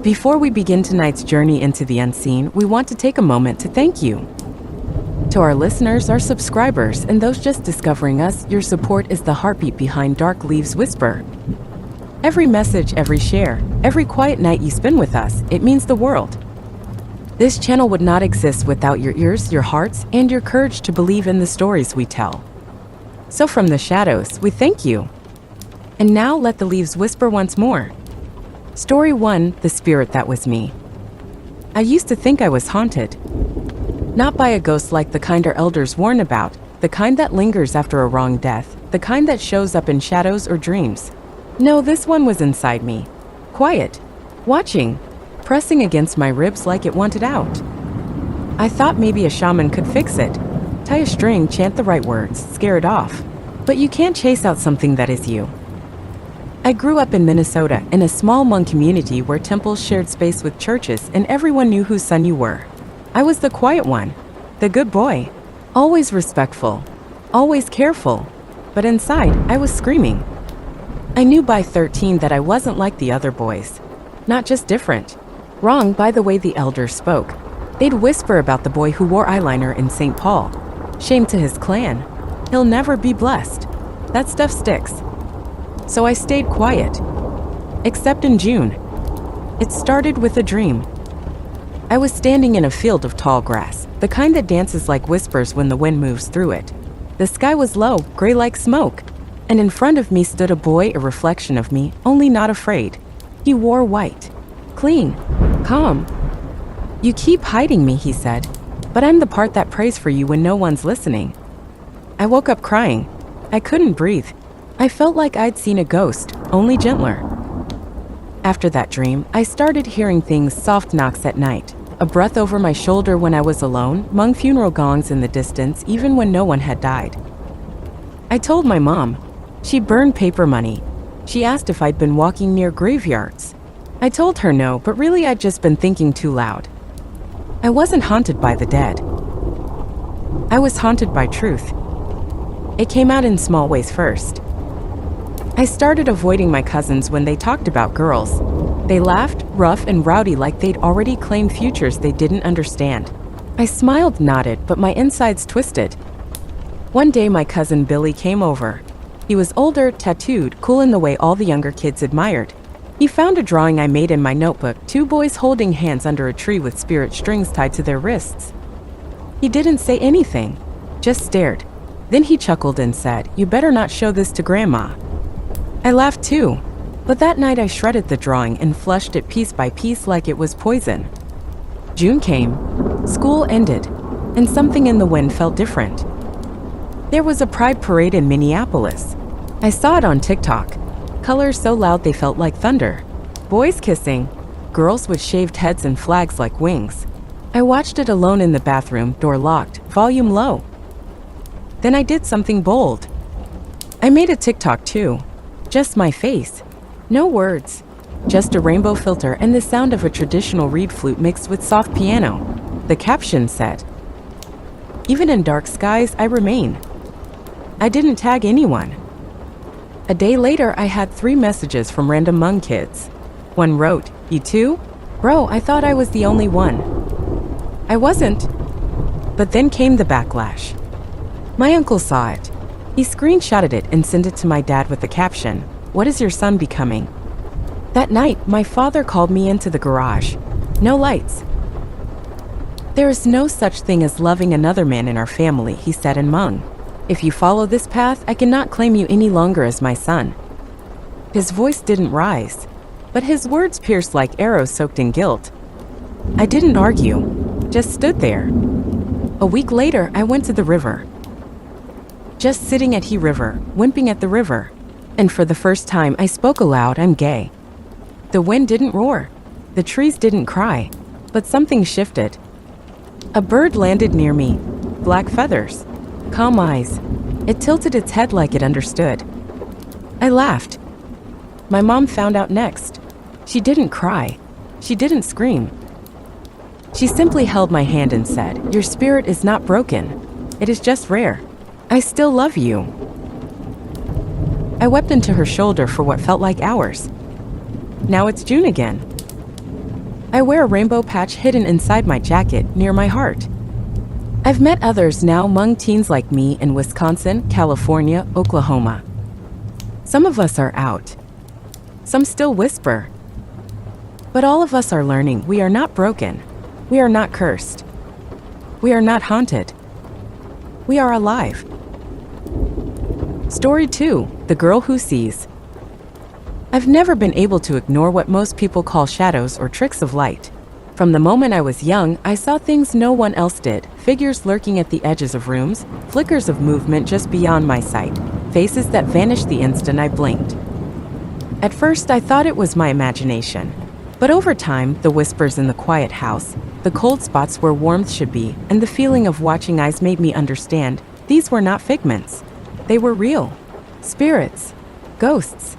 Before we begin tonight's journey into the unseen, we want to take a moment to thank you. To our listeners, our subscribers, and those just discovering us, your support is the heartbeat behind Dark Leaves Whisper. Every message, every share, every quiet night you spend with us, it means the world. This channel would not exist without your ears, your hearts, and your courage to believe in the stories we tell. So from the shadows, we thank you. And now let the leaves whisper once more. Story 1, The Spirit That Was Me. I used to think I was haunted. Not by a ghost like the kind our elders warn about, the kind that lingers after a wrong death, the kind that shows up in shadows or dreams. No, this one was inside me. Quiet. Watching. Pressing against my ribs like it wanted out. I thought maybe a shaman could fix it. Tie a string, chant the right words, scare it off. But you can't chase out something that is you. I grew up in Minnesota, in a small Hmong community where temples shared space with churches and everyone knew whose son you were. I was the quiet one, the good boy, always respectful, always careful, but inside, I was screaming. I knew by 13 that I wasn't like the other boys, not just different, wrong by the way the elders spoke. They'd whisper about the boy who wore eyeliner in St. Paul. Shame to his clan. He'll never be blessed. That stuff sticks. So I stayed quiet, except in June. It started with a dream. I was standing in a field of tall grass, the kind that dances like whispers when the wind moves through it. The sky was low, gray like smoke, and in front of me stood a boy, a reflection of me, only not afraid. He wore white, clean, calm. You keep hiding me, he said, but I'm the part that prays for you when no one's listening. I woke up crying. I couldn't breathe. I felt like I'd seen a ghost, only gentler. After that dream, I started hearing things, soft knocks at night, a breath over my shoulder when I was alone, Hmong funeral gongs in the distance, even when no one had died. I told my mom. She burned paper money. She asked if I'd been walking near graveyards. I told her no, but really I'd just been thinking too loud. I wasn't haunted by the dead. I was haunted by truth. It came out in small ways first. I started avoiding my cousins when they talked about girls. They laughed, rough and rowdy like they'd already claimed futures they didn't understand. I smiled, nodded, but my insides twisted. One day my cousin Billy came over. He was older, tattooed, cool in the way all the younger kids admired. He found a drawing I made in my notebook, two boys holding hands under a tree with spirit strings tied to their wrists. He didn't say anything, just stared. Then he chuckled and said, "You better not show this to Grandma." I laughed too, but that night I shredded the drawing and flushed it piece by piece like it was poison. June came, school ended, and something in the wind felt different. There was a pride parade in Minneapolis. I saw it on TikTok. Colors so loud they felt like thunder. Boys kissing, girls with shaved heads and flags like wings. I watched it alone in the bathroom, door locked, volume low. Then I did something bold. I made a TikTok too. Just my face. No words. Just a rainbow filter and the sound of a traditional reed flute mixed with soft piano. The caption said, "Even in dark skies, I remain." I didn't tag anyone. A day later, I had 3 messages from random Hmong kids. One wrote, "You too? Bro, I thought I was the only one." I wasn't. But then came the backlash. My uncle saw it. He screenshotted it and sent it to my dad with the caption, "What is your son becoming?" That night, my father called me into the garage. No lights. "There is no such thing as loving another man in our family," he said in Hmong. "If you follow this path, I cannot claim you any longer as my son." His voice didn't rise, but his words pierced like arrows soaked in guilt. I didn't argue, just stood there. A week later, I went to the river. Just sitting at He River, wimping at the river. And for the first time, I spoke aloud, "I'm gay." The wind didn't roar. The trees didn't cry. But something shifted. A bird landed near me. Black feathers. Calm eyes. It tilted its head like it understood. I laughed. My mom found out next. She didn't cry. She didn't scream. She simply held my hand and said, "Your spirit is not broken. It is just rare. I still love you." I wept into her shoulder for what felt like hours. Now it's June again. I wear a rainbow patch hidden inside my jacket near my heart. I've met others now among teens like me in Wisconsin, California, Oklahoma. Some of us are out. Some still whisper. But all of us are learning we are not broken. We are not cursed. We are not haunted. We are alive. Story 2: The Girl Who Sees. I've never been able to ignore what most people call shadows or tricks of light. From the moment I was young, I saw things no one else did, figures lurking at the edges of rooms, flickers of movement just beyond my sight, faces that vanished the instant I blinked. At first, I thought it was my imagination. But over time, the whispers in the quiet house, the cold spots where warmth should be, and the feeling of watching eyes made me understand these were not figments. They were real. Spirits. Ghosts.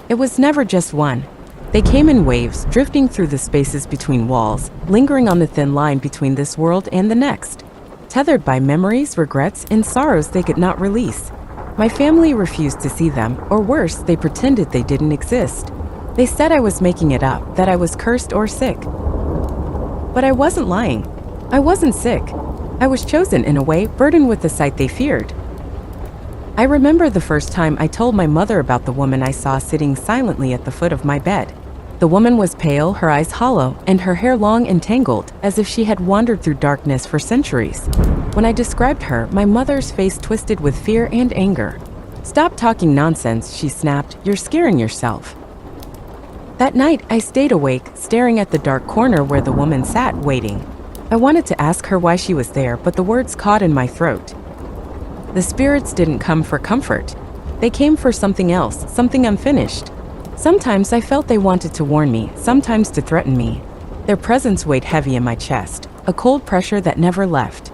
It was never just one. They came in waves, drifting through the spaces between walls, lingering on the thin line between this world and the next, tethered by memories, regrets, and sorrows they could not release. My family refused to see them, or worse, they pretended they didn't exist. They said I was making it up, that I was cursed or sick. But I wasn't lying. I wasn't sick. I was chosen in a way, burdened with the sight they feared. I remember the first time I told my mother about the woman I saw sitting silently at the foot of my bed. The woman was pale, her eyes hollow, and her hair long and tangled, as if she had wandered through darkness for centuries. When I described her, my mother's face twisted with fear and anger. "Stop talking nonsense," she snapped. "You're scaring yourself." That night, I stayed awake, staring at the dark corner where the woman sat, waiting. I wanted to ask her why she was there, but the words caught in my throat. The spirits didn't come for comfort. They came for something else, something unfinished. Sometimes I felt they wanted to warn me, sometimes to threaten me. Their presence weighed heavy in my chest, a cold pressure that never left.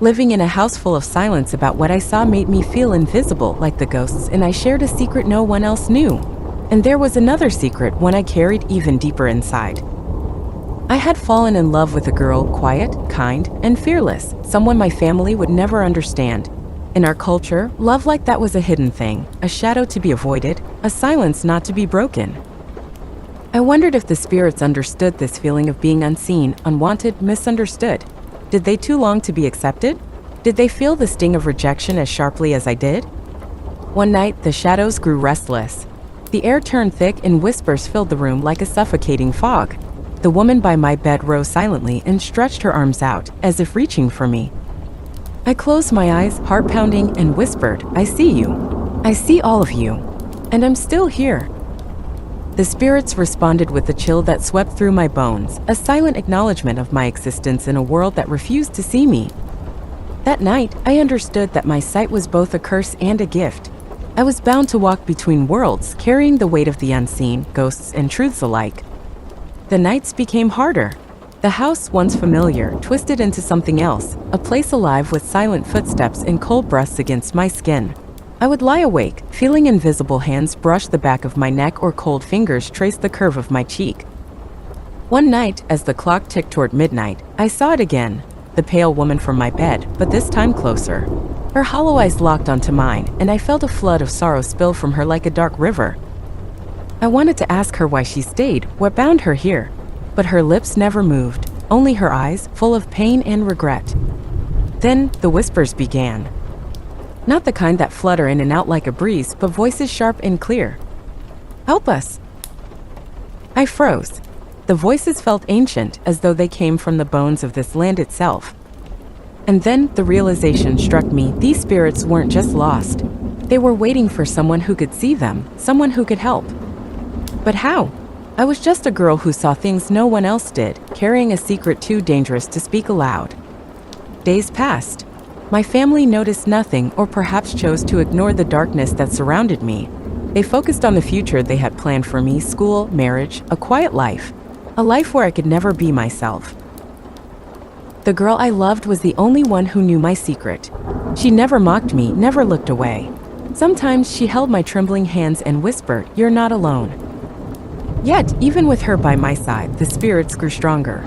Living in a house full of silence about what I saw made me feel invisible, like the ghosts, and I shared a secret no one else knew. And there was another secret, one I carried even deeper inside. I had fallen in love with a girl, quiet, kind, and fearless, someone my family would never understand. In our culture, love like that was a hidden thing, a shadow to be avoided, a silence not to be broken. I wondered if the spirits understood this feeling of being unseen, unwanted, misunderstood. Did they too long to be accepted? Did they feel the sting of rejection as sharply as I did? One night, the shadows grew restless. The air turned thick and whispers filled the room like a suffocating fog. The woman by my bed rose silently and stretched her arms out, as if reaching for me. I closed my eyes, heart pounding, and whispered, "I see you. I see all of you. And I'm still here." The spirits responded with a chill that swept through my bones, a silent acknowledgement of my existence in a world that refused to see me. That night, I understood that my sight was both a curse and a gift. I was bound to walk between worlds, carrying the weight of the unseen, ghosts, and truths alike. The nights became harder. The house, once familiar, twisted into something else, a place alive with silent footsteps and cold breaths against my skin. I would lie awake, feeling invisible hands brush the back of my neck or cold fingers trace the curve of my cheek. One night, as the clock ticked toward midnight, I saw it again, the pale woman from my bed, but this time closer. Her hollow eyes locked onto mine, and I felt a flood of sorrow spill from her like a dark river. I wanted to ask her why she stayed, what bound her here. But her lips never moved, only her eyes, full of pain and regret. Then the whispers began. Not the kind that flutter in and out like a breeze, but voices sharp and clear. "Help us." I froze. The voices felt ancient, as though they came from the bones of this land itself. And then the realization struck me, these spirits weren't just lost. They were waiting for someone who could see them, someone who could help. But how? I was just a girl who saw things no one else did, carrying a secret too dangerous to speak aloud. Days passed. My family noticed nothing, or perhaps chose to ignore the darkness that surrounded me. They focused on the future they had planned for me, school, marriage, a quiet life. A life where I could never be myself. The girl I loved was the only one who knew my secret. She never mocked me, never looked away. Sometimes she held my trembling hands and whispered, "You're not alone." Yet, even with her by my side, the spirits grew stronger.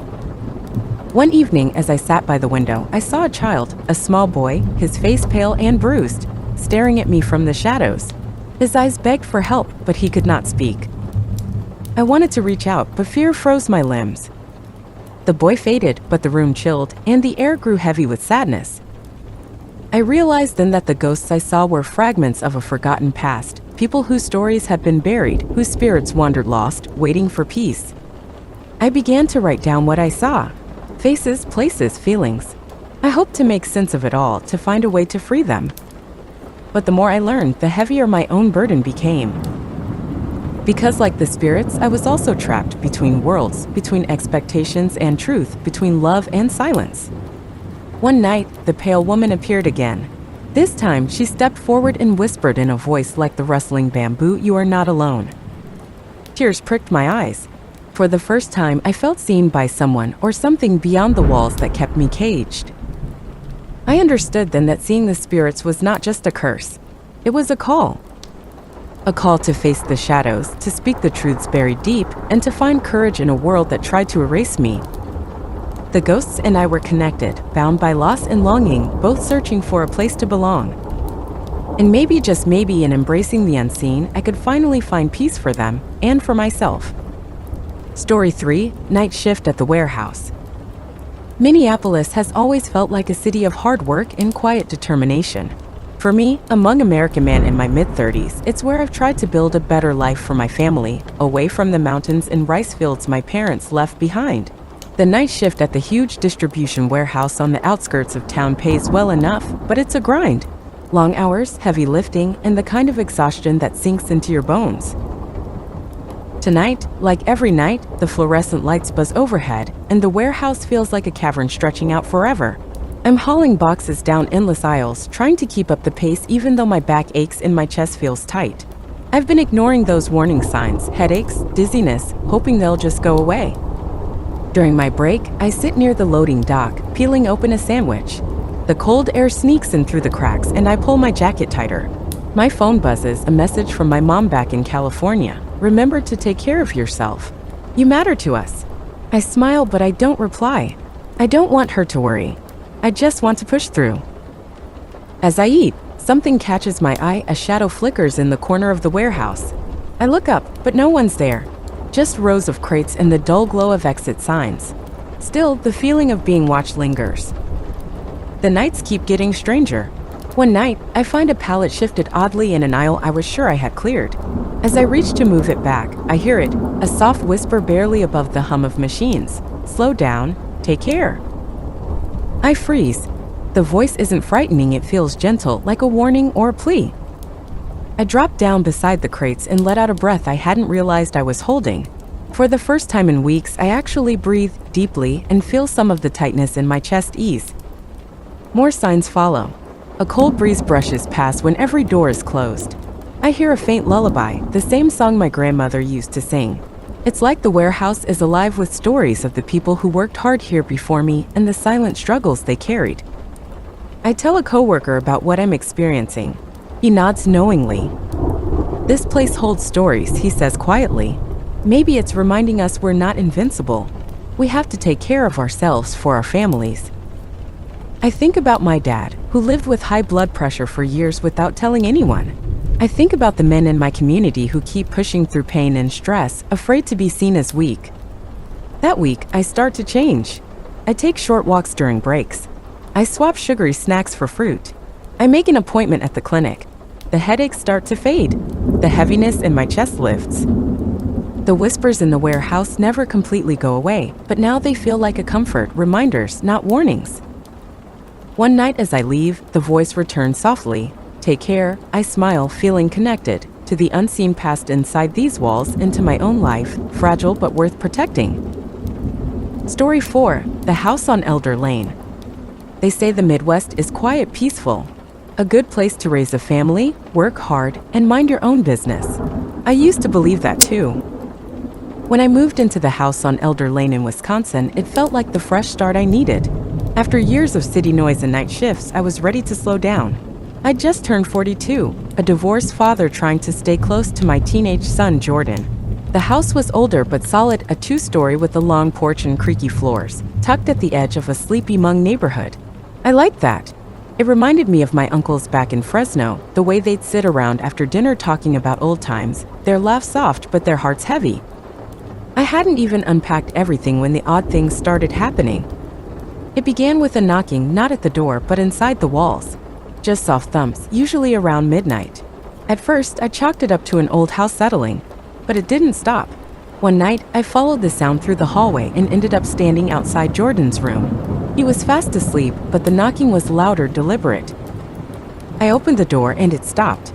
One evening, as I sat by the window, I saw a child, a small boy, his face pale and bruised, staring at me from the shadows. His eyes begged for help, but he could not speak. I wanted to reach out, but fear froze my limbs. The boy faded, but the room chilled, and the air grew heavy with sadness. I realized then that the ghosts I saw were fragments of a forgotten past, people whose stories had been buried, whose spirits wandered lost, waiting for peace. I began to write down what I saw. Faces, places, feelings. I hoped to make sense of it all, to find a way to free them. But the more I learned, the heavier my own burden became. Because like the spirits, I was also trapped between worlds, between expectations and truth, between love and silence. One night, the pale woman appeared again. This time, she stepped forward and whispered in a voice like the rustling bamboo, "You are not alone." Tears pricked my eyes. For the first time, I felt seen by someone or something beyond the walls that kept me caged. I understood then that seeing the spirits was not just a curse. It was a call. A call to face the shadows, to speak the truths buried deep, and to find courage in a world that tried to erase me. The ghosts and I were connected, bound by loss and longing, both searching for a place to belong. And maybe, just maybe, in embracing the unseen, I could finally find peace for them and for myself. Story 3: Night Shift at the Warehouse. Minneapolis has always felt like a city of hard work and quiet determination. For me, a young American man in my mid-30s, it's where I've tried to build a better life for my family, away from the mountains and rice fields my parents left behind. The night shift at the huge distribution warehouse on the outskirts of town pays well enough, but it's a grind. Long hours, heavy lifting, and the kind of exhaustion that sinks into your bones. Tonight, like every night, the fluorescent lights buzz overhead, and the warehouse feels like a cavern stretching out forever. I'm hauling boxes down endless aisles, trying to keep up the pace even though my back aches and my chest feels tight. I've been ignoring those warning signs, headaches, dizziness, hoping they'll just go away. During my break, I sit near the loading dock, peeling open a sandwich. The cold air sneaks in through the cracks, and I pull my jacket tighter. My phone buzzes, a message from my mom back in California. "Remember to take care of yourself. You matter to us." I smile, but I don't reply. I don't want her to worry. I just want to push through. As I eat, something catches my eye. A shadow flickers in the corner of the warehouse. I look up, but no one's there. Just rows of crates and the dull glow of exit signs. Still, the feeling of being watched lingers. The nights keep getting stranger. One night, I find a pallet shifted oddly in an aisle I was sure I had cleared. As I reach to move it back, I hear it, a soft whisper barely above the hum of machines. "Slow down, take care." I freeze. The voice isn't frightening, it feels gentle, like a warning or a plea. I drop down beside the crates and let out a breath I hadn't realized I was holding. For the first time in weeks, I actually breathe deeply and feel some of the tightness in my chest ease. More signs follow. A cold breeze brushes past when every door is closed. I hear a faint lullaby, the same song my grandmother used to sing. It's like the warehouse is alive with stories of the people who worked hard here before me and the silent struggles they carried. I tell a coworker about what I'm experiencing. He nods knowingly. "This place holds stories," he says quietly. "Maybe it's reminding us we're not invincible. We have to take care of ourselves for our families." I think about my dad, who lived with high blood pressure for years without telling anyone. I think about the men in my community who keep pushing through pain and stress, afraid to be seen as weak. That week, I start to change. I take short walks during breaks. I swap sugary snacks for fruit. I make an appointment at the clinic. The headaches start to fade. The heaviness in my chest lifts. The whispers in the warehouse never completely go away, but now they feel like a comfort, reminders, not warnings. One night as I leave, the voice returns softly. "Take care." I smile, feeling connected to the unseen past inside these walls, into my own life, fragile but worth protecting. Story 4: The House on Elder Lane. They say the Midwest is quiet, peaceful. A good place to raise a family, work hard, and mind your own business. I used to believe that too. When I moved into the house on Elder Lane in Wisconsin, it felt like the fresh start I needed. After years of city noise and night shifts, I was ready to slow down. I'd just turned 42, a divorced father trying to stay close to my teenage son, Jordan. The house was older but solid, a two-story with a long porch and creaky floors, tucked at the edge of a sleepy Hmong neighborhood. I liked that. It reminded me of my uncles back in Fresno, the way they'd sit around after dinner talking about old times, their laughs soft but their hearts heavy. hadn't even unpacked everything when the odd things started happening. It began with a knocking, not at the door, but inside the walls. Just soft thumps, usually around midnight. At first, I chalked it up to an old house settling, but it didn't stop. One night, I followed the sound through the hallway and ended up standing outside Jordan's room. He was fast asleep, but the knocking was louder, deliberate. I opened the door and it stopped.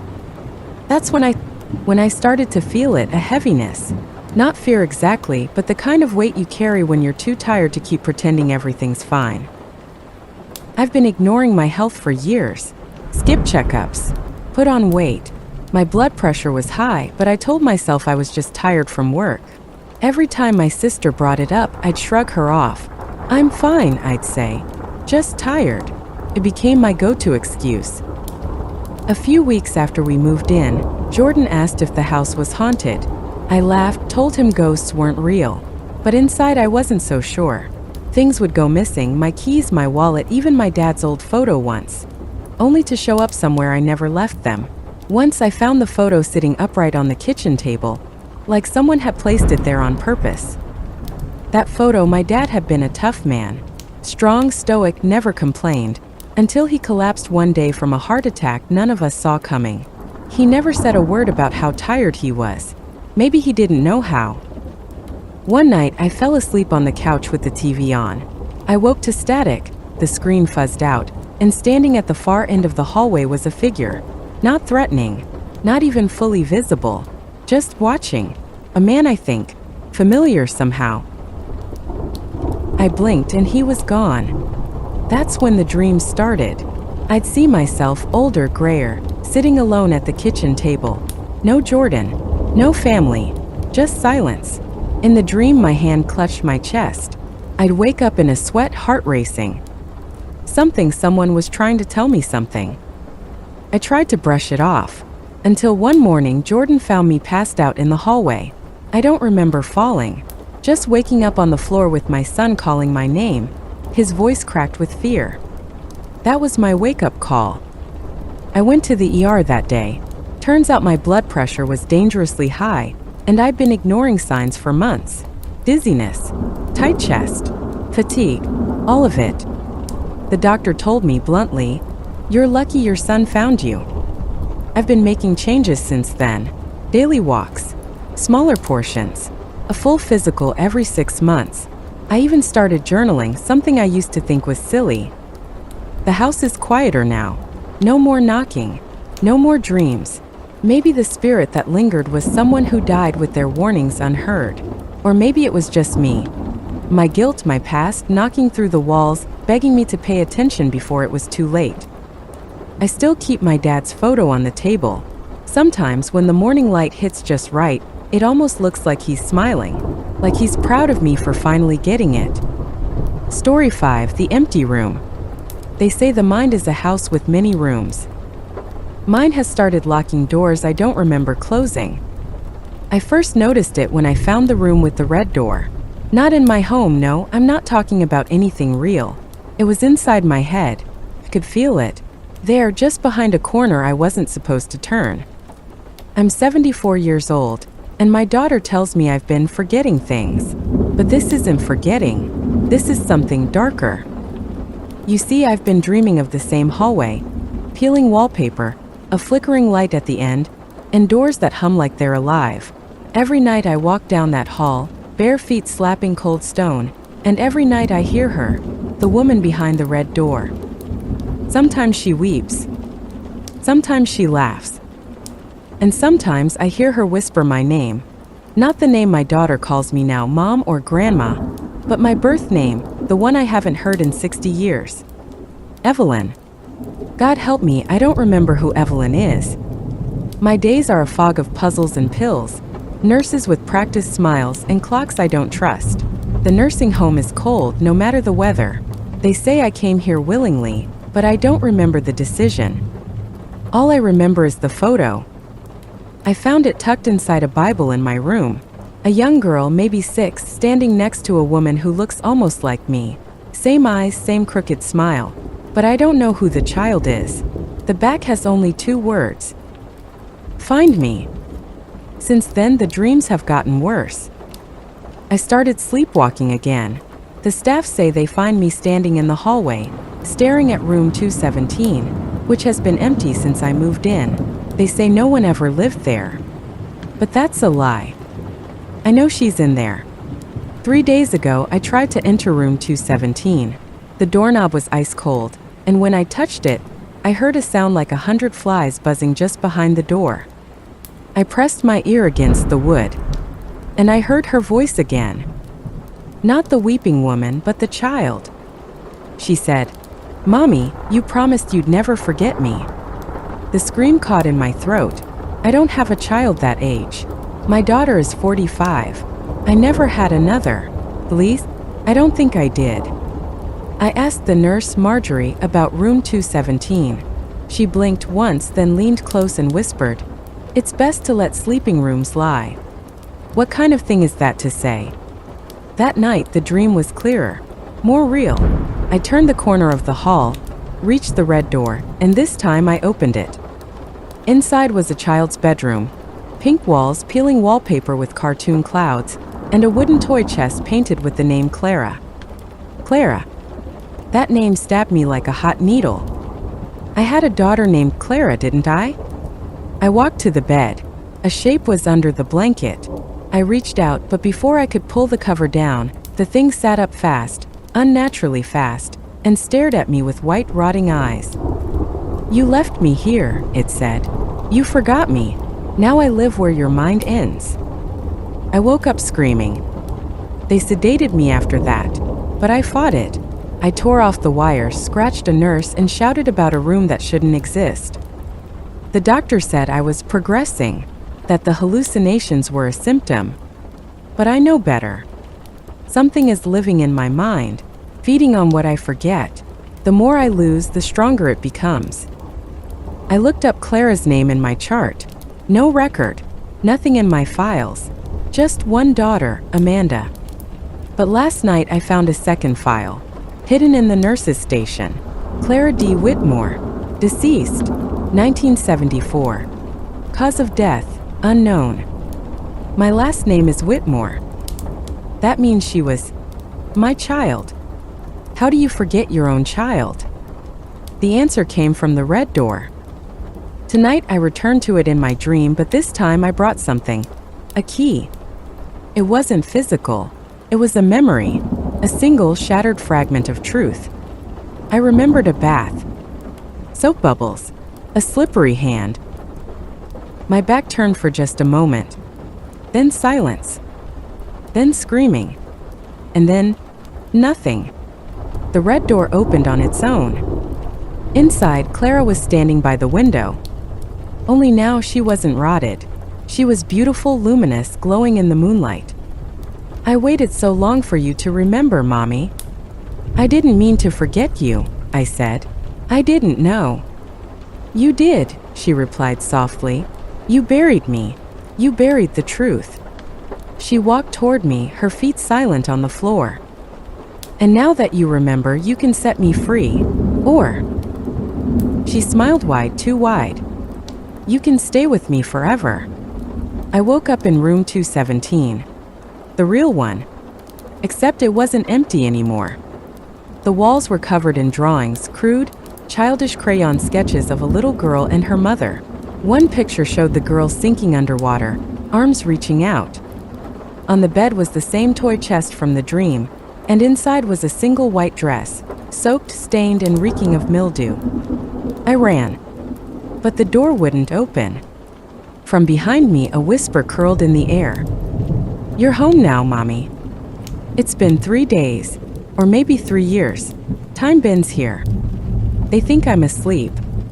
That's when I started to feel it, a heaviness. Not fear exactly, but the kind of weight you carry when you're too tired to keep pretending everything's fine. I've been ignoring my health for years. Skipped checkups, put on weight. My blood pressure was high, but I told myself I was just tired from work. Every time my sister brought it up, I'd shrug her off. I'm fine, I'd say. Just tired. It became my go-to excuse. A few weeks after we moved in, Jordan asked if the house was haunted. I laughed, told him ghosts weren't real. But inside I wasn't so sure. Things would go missing, my keys, my wallet, even my dad's old photo once. Only to show up somewhere I never left them. Once I found the photo sitting upright on the kitchen table, like someone had placed it there on purpose. That photo, my dad had been a tough man. Strong, stoic, never complained. Until he collapsed one day from a heart attack none of us saw coming. He never said a word about how tired he was. Maybe he didn't know how. One night, I fell asleep on the couch with the TV on. I woke to static, the screen fuzzed out, and standing at the far end of the hallway was a figure. Not threatening, not even fully visible, just watching. A man, I think, familiar somehow. I blinked and he was gone. That's when the dream started. I'd see myself, older, grayer, sitting alone at the kitchen table. No Jordan, no family, just silence. In the dream, my hand clutched my chest. I'd wake up in a sweat, heart racing. Someone was trying to tell me something. I tried to brush it off, until one morning Jordan found me passed out in the hallway. I don't remember falling, just waking up on the floor with my son calling my name, his voice cracked with fear. That was my wake-up call. I went to the ER that day. Turns out my blood pressure was dangerously high, and I'd been ignoring signs for months. Dizziness, tight chest, fatigue, all of it. The doctor told me bluntly, "You're lucky your son found you." I've been making changes since then. Daily walks, smaller portions, a full physical every 6 months. I even started journaling, something I used to think was silly. The house is quieter now. No more knocking, no more dreams. Maybe the spirit that lingered was someone who died with their warnings unheard. Or maybe it was just me. My guilt, my past, knocking through the walls, begging me to pay attention before it was too late. I still keep my dad's photo on the table. Sometimes when the morning light hits just right, it almost looks like he's smiling, like he's proud of me for finally getting it. Story 5, The Empty Room. They say the mind is a house with many rooms. Mine has started locking doors I don't remember closing. I first noticed it when I found the room with the red door. Not in my home, no, I'm not talking about anything real. It was inside my head. I could feel it. There, just behind a corner I wasn't supposed to turn. I'm 74 years old, and my daughter tells me I've been forgetting things. But this isn't forgetting. This is something darker. You see, I've been dreaming of the same hallway, peeling wallpaper, a flickering light at the end, and doors that hum like they're alive. Every night I walk down that hall, bare feet slapping cold stone, and every night I hear her, the woman behind the red door. Sometimes she weeps. Sometimes she laughs. And sometimes I hear her whisper my name. Not the name my daughter calls me now, Mom or Grandma, but my birth name, the one I haven't heard in 60 years. Evelyn. God help me, I don't remember who Evelyn is. My days are a fog of puzzles and pills, nurses with practiced smiles and clocks I don't trust. The nursing home is cold, no matter the weather. They say I came here willingly, but I don't remember the decision. All I remember is the photo. I found it tucked inside a Bible in my room. A young girl, maybe 6, standing next to a woman who looks almost like me. Same eyes, same crooked smile. But I don't know who the child is. The back has only 2 words. Find me. Since then, the dreams have gotten worse. I started sleepwalking again. The staff say they find me standing in the hallway, staring at room 217, which has been empty since I moved in. They say no one ever lived there. But that's a lie. I know she's in there. 3 days ago, I tried to enter room 217. The doorknob was ice cold, and when I touched it, I heard a sound like 100 flies buzzing just behind the door. I pressed my ear against the wood, and I heard her voice again. Not the weeping woman, but the child. She said, "Mommy, you promised you'd never forget me." The scream caught in my throat. I don't have a child that age. My daughter is 45. I never had another. Please? I don't think I did. I asked the nurse, Marjorie, about room 217. She blinked once, then leaned close and whispered, "It's best to let sleeping rooms lie." What kind of thing is that to say? That night, the dream was clearer, more real. I turned the corner of the hall, reached the red door, and this time I opened it. Inside was a child's bedroom, pink walls, peeling wallpaper with cartoon clouds, and a wooden toy chest painted with the name Clara. Clara. That name stabbed me like a hot needle. I had a daughter named Clara, didn't I? I walked to the bed. A shape was under the blanket. I reached out, but before I could pull the cover down, the thing sat up fast, unnaturally fast, and stared at me with white, rotting eyes. "You left me here," it said. "You forgot me. Now I live where your mind ends." I woke up screaming. They sedated me after that, but I fought it. I tore off the wires, scratched a nurse, and shouted about a room that shouldn't exist. The doctor said I was progressing, that the hallucinations were a symptom. But I know better. Something is living in my mind, feeding on what I forget. The more I lose, the stronger it becomes. I looked up Clara's name in my chart. No record, nothing in my files. Just one daughter, Amanda. But last night I found a second file, hidden in the nurse's station. Clara D. Whitmore, deceased, 1974. Cause of death, unknown. My last name is Whitmore. That means she was my child. How do you forget your own child? The answer came from the red door. Tonight I returned to it in my dream, but this time I brought something. A key. It wasn't physical. It was a memory, a single shattered fragment of truth. I remembered a bath, soap bubbles, a slippery hand. My back turned for just a moment. Then silence. Then screaming. And then nothing. The red door opened on its own. Inside, Clara was standing by the window. Only now she wasn't rotted. She was beautiful, luminous, glowing in the moonlight. "I waited so long for you to remember, Mommy." "I didn't mean to forget you," I said. "I didn't know." "You did," she replied softly. "You buried me. You buried the truth." She walked toward me, her feet silent on the floor. "And now that you remember, you can set me free. Or," she smiled wide, too wide, "you can stay with me forever." I woke up in room 217. The real one. Except it wasn't empty anymore. The walls were covered in drawings, crude, childish crayon sketches of a little girl and her mother. One picture showed the girl sinking underwater, arms reaching out. On the bed was the same toy chest from the dream, and inside was a single white dress, soaked, stained, and reeking of mildew. I ran, but the door wouldn't open. From behind me, a whisper curled in the air. "You're home now, Mommy." It's been 3 days, or maybe 3 years. Time bends here. They think I'm asleep,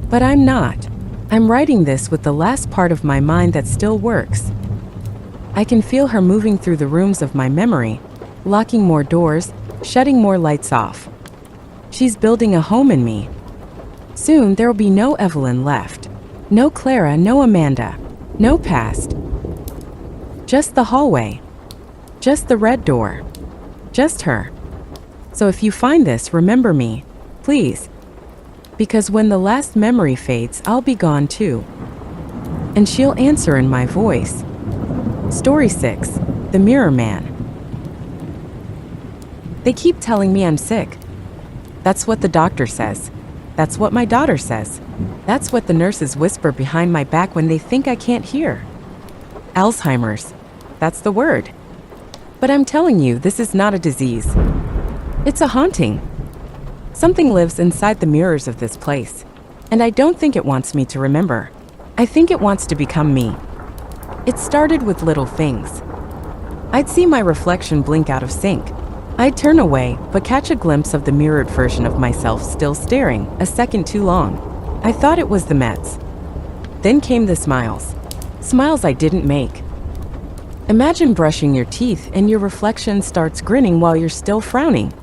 but I'm not. I'm writing this with the last part of my mind that still works. I can feel her moving through the rooms of my memory, locking more doors, shutting more lights off. She's building a home in me. Soon there'll be no Evelyn left. No Clara, no Amanda. No past. Just the hallway. Just the red door. Just her. So if you find this, remember me, please. Because when the last memory fades, I'll be gone too. And she'll answer in my voice. Story 6, The Mirror Man. They keep telling me I'm sick. That's what the doctor says. That's what my daughter says. That's what the nurses whisper behind my back when they think I can't hear. Alzheimer's. That's the word. But I'm telling you, this is not a disease. It's a haunting. Something lives inside the mirrors of this place, and I don't think it wants me to remember. I think it wants to become me. It started with little things. I'd see my reflection blink out of sync. I'd turn away, but catch a glimpse of the mirrored version of myself still staring, a second too long. I thought it was the Mets. Then came the smiles. Smiles I didn't make. Imagine brushing your teeth and your reflection starts grinning while you're still frowning.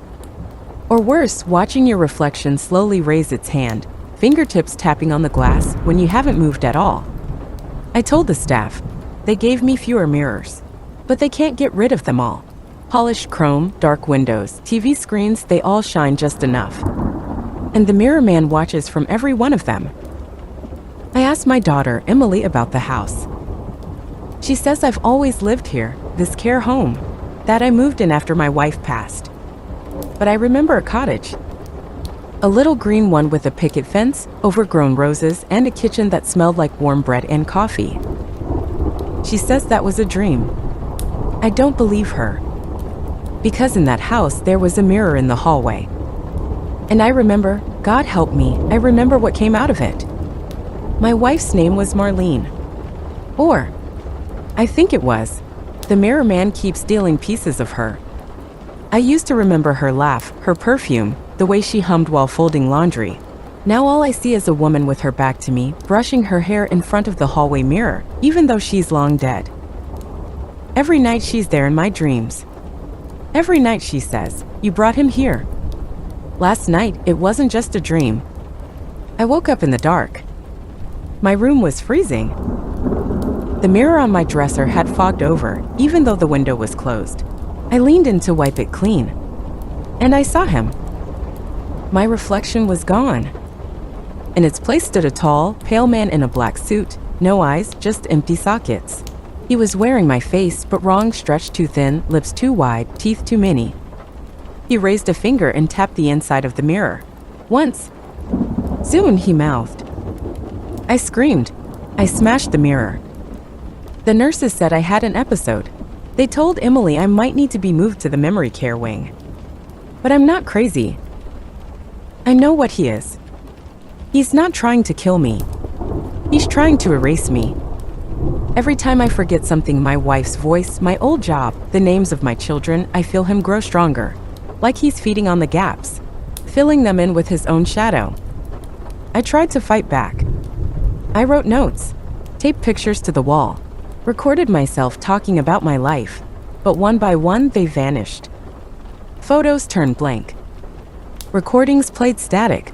Or worse, watching your reflection slowly raise its hand, fingertips tapping on the glass when you haven't moved at all. I told the staff. They gave me fewer mirrors. But they can't get rid of them all. Polished chrome, dark windows, TV screens, they all shine just enough. And the mirror man watches from every one of them. I asked my daughter, Emily, about the house. She says I've always lived here, this care home, that I moved in after my wife passed. But I remember a cottage. A little green one with a picket fence, overgrown roses, and a kitchen that smelled like warm bread and coffee. She says that was a dream. I don't believe her. Because in that house, there was a mirror in the hallway. And I remember, God help me, I remember what came out of it. My wife's name was Marlene. Or, I think it was. The mirror man keeps stealing pieces of her. I used to remember her laugh, her perfume, the way she hummed while folding laundry. Now all I see is a woman with her back to me, brushing her hair in front of the hallway mirror, even though she's long dead. Every night she's there in my dreams. Every night she says, "You brought him here." Last night, it wasn't just a dream. I woke up in the dark. My room was freezing. The mirror on my dresser had fogged over, even though the window was closed. I leaned in to wipe it clean. And I saw him. My reflection was gone. In its place stood a tall, pale man in a black suit, no eyes, just empty sockets. He was wearing my face, but wrong, stretched too thin, lips too wide, teeth too many. He raised a finger and tapped the inside of the mirror. Once. Soon, he mouthed. I screamed. I smashed the mirror. The nurses said I had an episode. They told Emily I might need to be moved to the memory care wing. But I'm not crazy. I know what he is. He's not trying to kill me. He's trying to erase me. Every time I forget something, my wife's voice, my old job, the names of my children, I feel him grow stronger. Like he's feeding on the gaps, filling them in with his own shadow. I tried to fight back. I wrote notes, taped pictures to the wall, recorded myself talking about my life, but one by one they vanished. Photos turned blank. Recordings played static.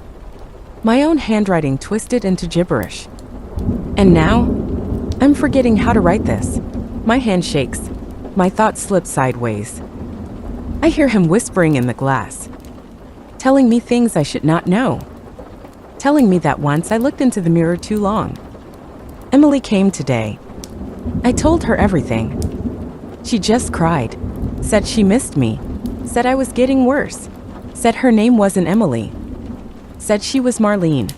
My own handwriting twisted into gibberish. And now, I'm forgetting how to write this. My hand shakes. My thoughts slip sideways. I hear him whispering in the glass, telling me things I should not know, telling me that once I looked into the mirror too long. Emily came today. I told her everything. She just cried, said she missed me, said I was getting worse, said her name wasn't Emily, said she was Marlene.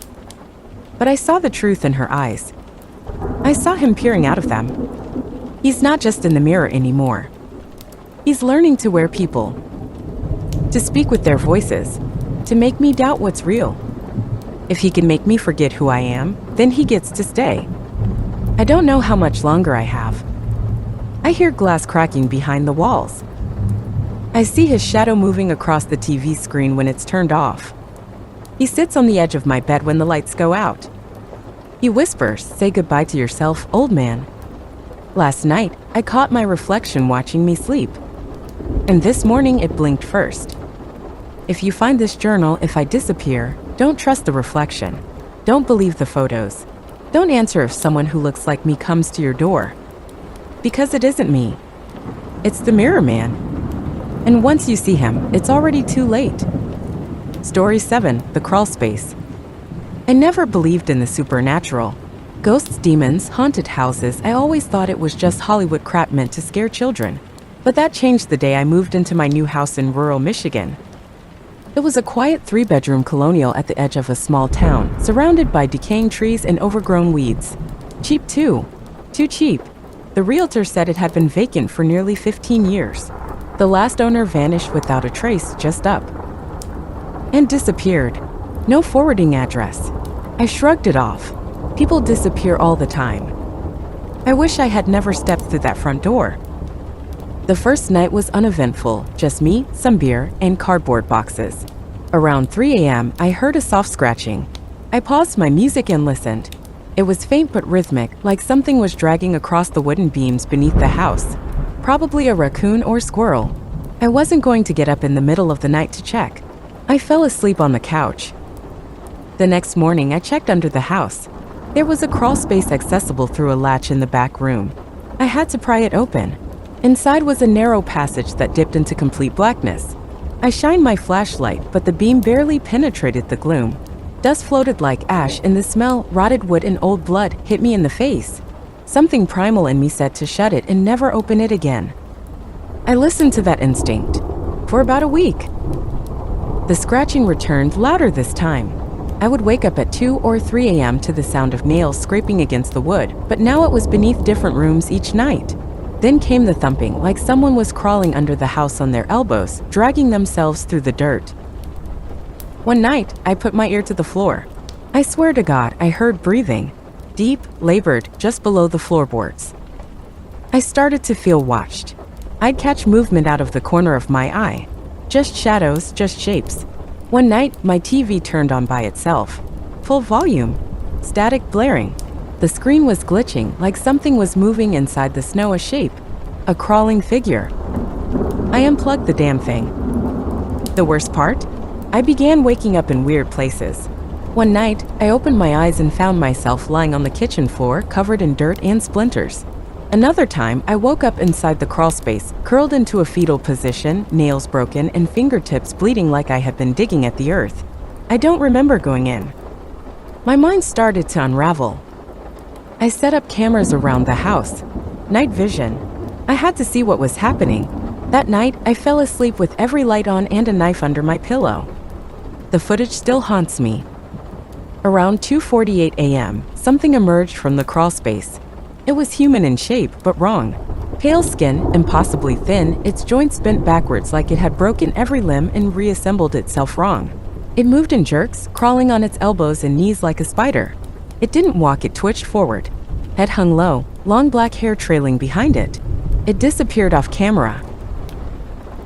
But I saw the truth in her eyes. I saw him peering out of them. He's not just in the mirror anymore. He's learning to wear people, to speak with their voices, to make me doubt what's real. If he can make me forget who I am, then he gets to stay. I don't know how much longer I have. I hear glass cracking behind the walls. I see his shadow moving across the TV screen when it's turned off. He sits on the edge of my bed when the lights go out. He whispers, "Say goodbye to yourself, old man." Last night, I caught my reflection watching me sleep. And this morning it blinked first. If you find this journal, if I disappear, don't trust the reflection. Don't believe the photos. Don't answer if someone who looks like me comes to your door. Because it isn't me. It's the mirror man. And once you see him, it's already too late. Story 7, The Crawl Space. I never believed in the supernatural. Ghosts, demons, haunted houses, I always thought it was just Hollywood crap meant to scare children. But that changed the day I moved into my new house in rural Michigan. It was a quiet 3-bedroom colonial at the edge of a small town, surrounded by decaying trees and overgrown weeds. Cheap too. Too cheap. The realtor said it had been vacant for nearly 15 years. The last owner vanished without a trace, just up. And disappeared. No forwarding address. I shrugged it off. People disappear all the time. I wish I had never stepped through that front door. The first night was uneventful, just me, some beer, and cardboard boxes. Around 3 a.m., I heard a soft scratching. I paused my music and listened. It was faint but rhythmic, like something was dragging across the wooden beams beneath the house. Probably a raccoon or squirrel. I wasn't going to get up in the middle of the night to check. I fell asleep on the couch. The next morning, I checked under the house. There was a crawl space accessible through a latch in the back room. I had to pry it open. Inside was a narrow passage that dipped into complete blackness. I shined my flashlight, but the beam barely penetrated the gloom. Dust floated like ash, and the smell, rotted wood and old blood, hit me in the face. Something primal in me said to shut it and never open it again. I listened to that instinct. For about a week. The scratching returned, louder this time. I would wake up at 2 or 3 a.m. to the sound of nails scraping against the wood, but now it was beneath different rooms each night. Then came the thumping, like someone was crawling under the house on their elbows, dragging themselves through the dirt. One night, I put my ear to the floor. I swear to God, I heard breathing. Deep, labored, just below the floorboards. I started to feel watched. I'd catch movement out of the corner of my eye. Just shadows, just shapes. One night, my TV turned on by itself. Full volume. Static blaring. The screen was glitching, like something was moving inside the snow, a shape. A crawling figure. I unplugged the damn thing. The worst part? I began waking up in weird places. One night, I opened my eyes and found myself lying on the kitchen floor, covered in dirt and splinters. Another time, I woke up inside the crawl space, curled into a fetal position, nails broken, and fingertips bleeding like I had been digging at the earth. I don't remember going in. My mind started to unravel. I set up cameras around the house. Night vision. I had to see what was happening. That night, I fell asleep with every light on and a knife under my pillow. The footage still haunts me. Around 2:48 a.m., something emerged from the crawl space. It was human in shape, but wrong. Pale skin, impossibly thin, its joints bent backwards like it had broken every limb and reassembled itself wrong. It moved in jerks, crawling on its elbows and knees like a spider. It didn't walk, it twitched forward. Head hung low, long black hair trailing behind it. It disappeared off camera.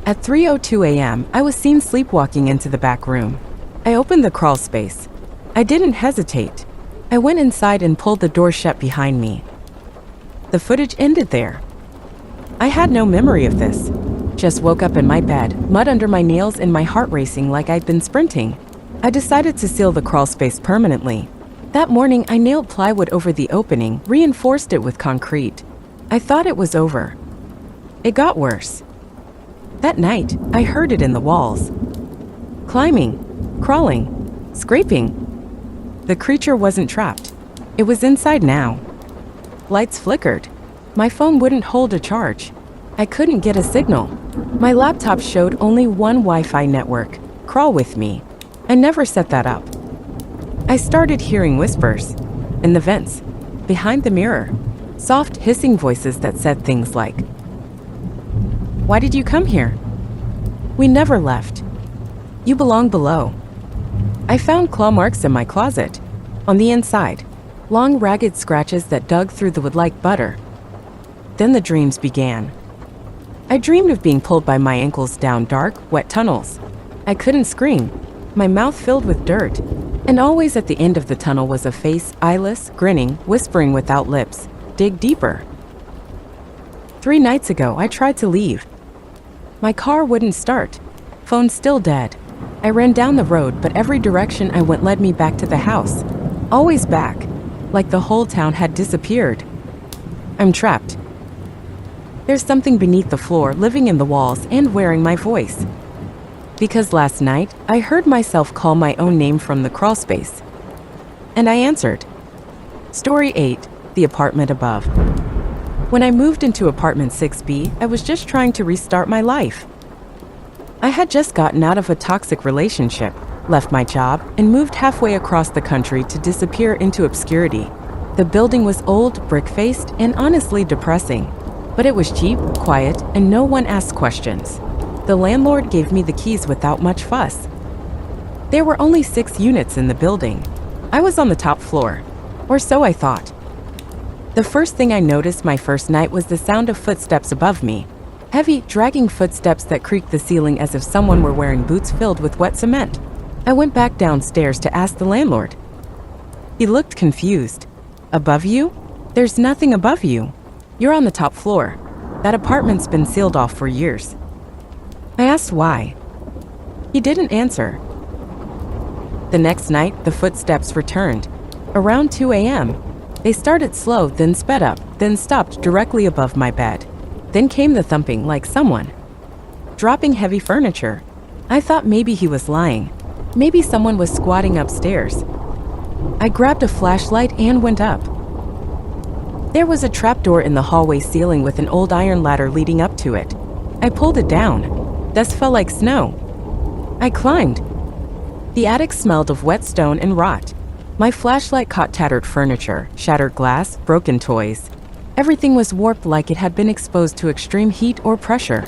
At 3:02 a.m., I was seen sleepwalking into the back room. I opened the crawl space. I didn't hesitate. I went inside and pulled the door shut behind me. The footage ended there. I had no memory of this. Just woke up in my bed, mud under my nails and my heart racing like I'd been sprinting. I decided to seal the crawl space permanently. That morning, I nailed plywood over the opening, reinforced it with concrete. I thought it was over. It got worse. That night, I heard it in the walls. Climbing, crawling, scraping. The creature wasn't trapped. It was inside now. Lights flickered. My phone wouldn't hold a charge. I couldn't get a signal. My laptop showed only one Wi-Fi network. Crawl with me. I never set that up. I started hearing whispers. In the vents. Behind the mirror. Soft, hissing voices that said things like, "Why did you come here? We never left. You belong below." I found claw marks in my closet. On the inside. Long, ragged scratches that dug through the wood like butter. Then the dreams began. I dreamed of being pulled by my ankles down dark, wet tunnels. I couldn't scream. My mouth filled with dirt. And always at the end of the tunnel was a face, eyeless, grinning, whispering without lips, "Dig deeper." 3 nights ago, I tried to leave. My car wouldn't start. Phone still dead. I ran down the road, but every direction I went led me back to the house. Always back. Like the whole town had disappeared. I'm trapped. There's something beneath the floor, living in the walls and wearing my voice. Because last night, I heard myself call my own name from the crawl space. And I answered. Story 8, The Apartment Above. When I moved into apartment 6B, I was just trying to restart my life. I had just gotten out of a toxic relationship, left my job, and moved halfway across the country to disappear into obscurity. The building was old, brick-faced, and honestly depressing. But it was cheap, quiet, and no one asked questions. The landlord gave me the keys without much fuss. There were only 6 units in the building. I was on the top floor, or so I thought. The first thing I noticed my first night was the sound of footsteps above me. Heavy, dragging footsteps that creaked the ceiling as if someone were wearing boots filled with wet cement. I went back downstairs to ask the landlord. He looked confused. Above you? There's nothing above you. You're on the top floor. That apartment's been sealed off for years. I asked why. He didn't answer. The next night, the footsteps returned. Around 2 a.m. They started slow, then sped up, then stopped directly above my bed. Then came the thumping like someone dropping heavy furniture. I thought maybe he was lying. Maybe someone was squatting upstairs. I grabbed a flashlight and went up. There was a trapdoor in the hallway ceiling with an old iron ladder leading up to it. I pulled it down. Dust fell like snow. I climbed. The attic smelled of wet stone and rot. My flashlight caught tattered furniture, shattered glass, broken toys. Everything was warped like it had been exposed to extreme heat or pressure.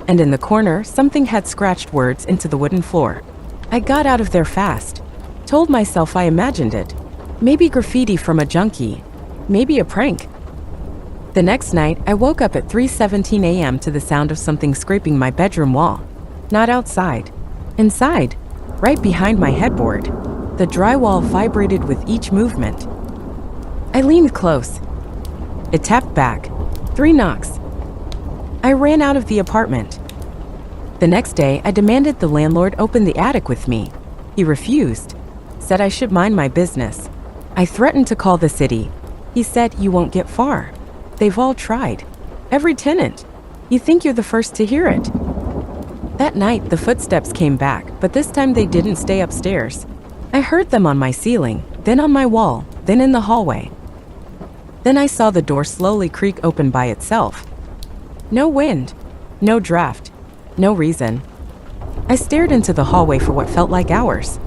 And in the corner, something had scratched words into the wooden floor. I got out of there fast. Told myself I imagined it. Maybe graffiti from a junkie. Maybe a prank. The next night, I woke up at 3:17 a.m. to the sound of something scraping my bedroom wall. Not outside. Inside, right behind my headboard. The drywall vibrated with each movement. I leaned close. It tapped back. 3 knocks. I ran out of the apartment. The next day, I demanded the landlord open the attic with me. He refused. Said I should mind my business. I threatened to call the city. He said, "You won't get far. They've all tried. Every tenant. You think you're the first to hear it." That night, the footsteps came back, but this time they didn't stay upstairs. I heard them on my ceiling, then on my wall, then in the hallway. Then I saw the door slowly creak open by itself. No wind, no draft, no reason. I stared into the hallway for what felt like hours.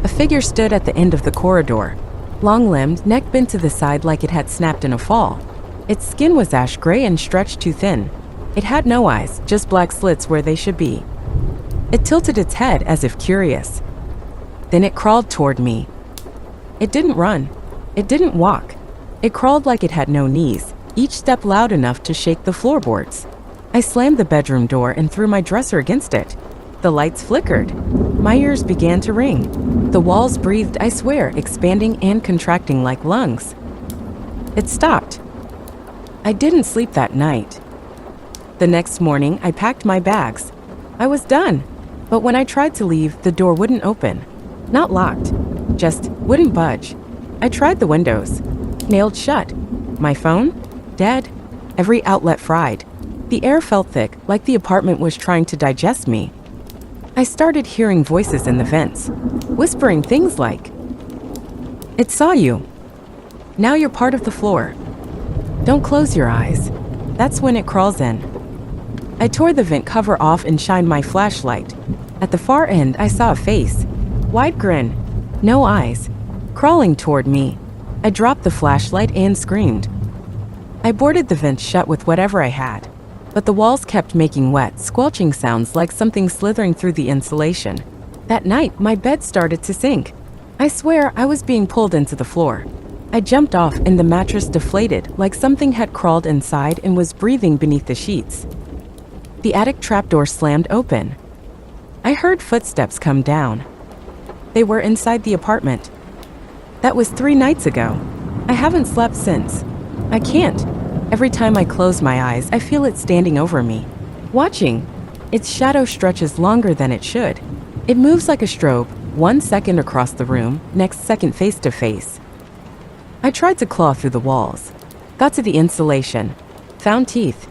A figure stood at the end of the corridor, long-limbed, neck bent to the side like it had snapped in a fall. Its skin was ash gray and stretched too thin. It had no eyes, just black slits where they should be. It tilted its head as if curious. Then it crawled toward me. It didn't run. It didn't walk. It crawled like it had no knees, each step loud enough to shake the floorboards. I slammed the bedroom door and threw my dresser against it. The lights flickered. My ears began to ring. The walls breathed, I swear, expanding and contracting like lungs. It stopped. I didn't sleep that night. The next morning, I packed my bags. I was done. But when I tried to leave, the door wouldn't open. Not locked, just wouldn't budge. I tried the windows. Nailed shut. My phone? Dead. Every outlet fried. The air felt thick, like the apartment was trying to digest me. I started hearing voices in the vents, whispering things like, "It saw you. Now you're part of the floor. Don't close your eyes. That's when it crawls in." I tore the vent cover off and shined my flashlight. At the far end, I saw a face. Wide grin. No eyes. Crawling toward me. I dropped the flashlight and screamed. I boarded the vent shut with whatever I had. But the walls kept making wet, squelching sounds like something slithering through the insulation. That night, my bed started to sink. I swear I was being pulled into the floor. I jumped off and the mattress deflated like something had crawled inside and was breathing beneath the sheets. The attic trapdoor slammed open. I heard footsteps come down. They were inside the apartment. That was 3 nights ago. I haven't slept since. I can't. Every time I close my eyes, I feel it standing over me, watching. Its shadow stretches longer than it should. It moves like a strobe, 1 second across the room, next second face to face. I tried to claw through the walls. Got to the insulation. Found teeth.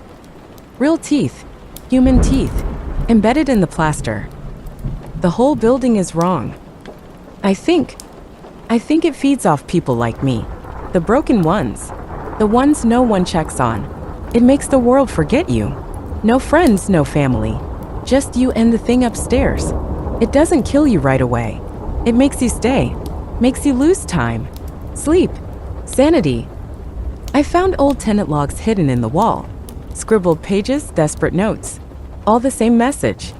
Real teeth. Human teeth. Embedded in the plaster. The whole building is wrong. I think it feeds off people like me. The broken ones. The ones no one checks on. It makes the world forget you. No friends, no family. Just you and the thing upstairs. It doesn't kill you right away. It makes you stay. Makes you lose time. Sleep. Sanity. I found old tenant logs hidden in the wall. Scribbled pages, desperate notes. All the same message.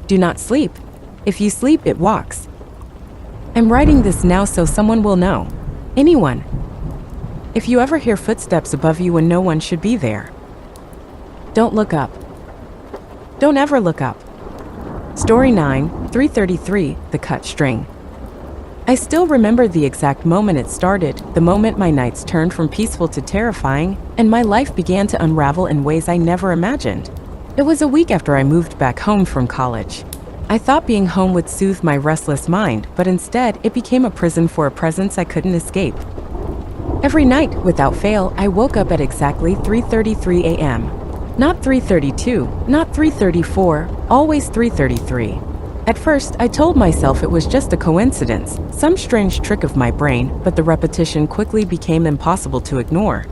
Do not sleep. If you sleep, it walks. I'm writing this now so someone will know. Anyone. If you ever hear footsteps above you when no one should be there, don't look up. Don't ever look up. Story 9, 333, The Cut String. I still remember the exact moment it started, the moment my nights turned from peaceful to terrifying, and my life began to unravel in ways I never imagined. It was a week after I moved back home from college. I thought being home would soothe my restless mind, but instead it became a prison for a presence I couldn't escape. Every night, without fail, I woke up at exactly 3:33 a.m. Not 3:32, not 3:34, always 3:33. At first, I told myself it was just a coincidence, some strange trick of my brain, but the repetition quickly became impossible to ignore.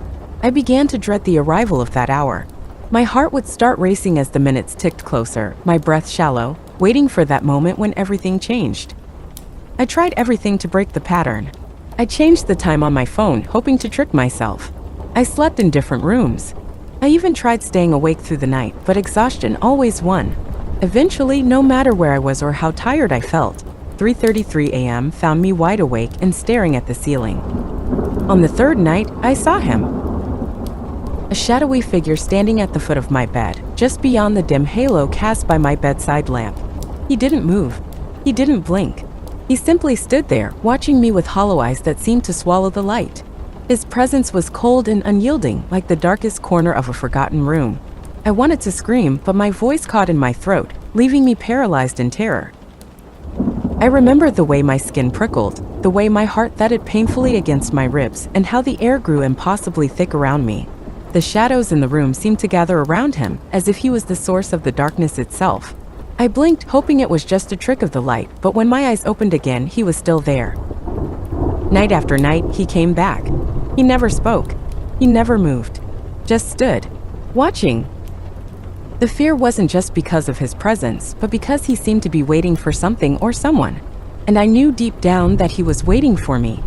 I began to dread the arrival of that hour. My heart would start racing as the minutes ticked closer, my breath shallow, waiting for that moment when everything changed. I tried everything to break the pattern. I changed the time on my phone, hoping to trick myself. I slept in different rooms. I even tried staying awake through the night, but exhaustion always won. Eventually, no matter where I was or how tired I felt, 3:33 a.m. found me wide awake and staring at the ceiling. On the third night, I saw him. A shadowy figure standing at the foot of my bed, just beyond the dim halo cast by my bedside lamp. He didn't move. He didn't blink. He simply stood there, watching me with hollow eyes that seemed to swallow the light. His presence was cold and unyielding, like the darkest corner of a forgotten room. I wanted to scream, but my voice caught in my throat, leaving me paralyzed in terror. I remembered the way my skin prickled, the way my heart thudded painfully against my ribs, and how the air grew impossibly thick around me. The shadows in the room seemed to gather around him, as if he was the source of the darkness itself. I blinked, hoping it was just a trick of the light, but when my eyes opened again, he was still there. Night after night, he came back. He never spoke. He never moved. Just stood, watching. The fear wasn't just because of his presence, but because he seemed to be waiting for something or someone. And I knew deep down that he was waiting for me.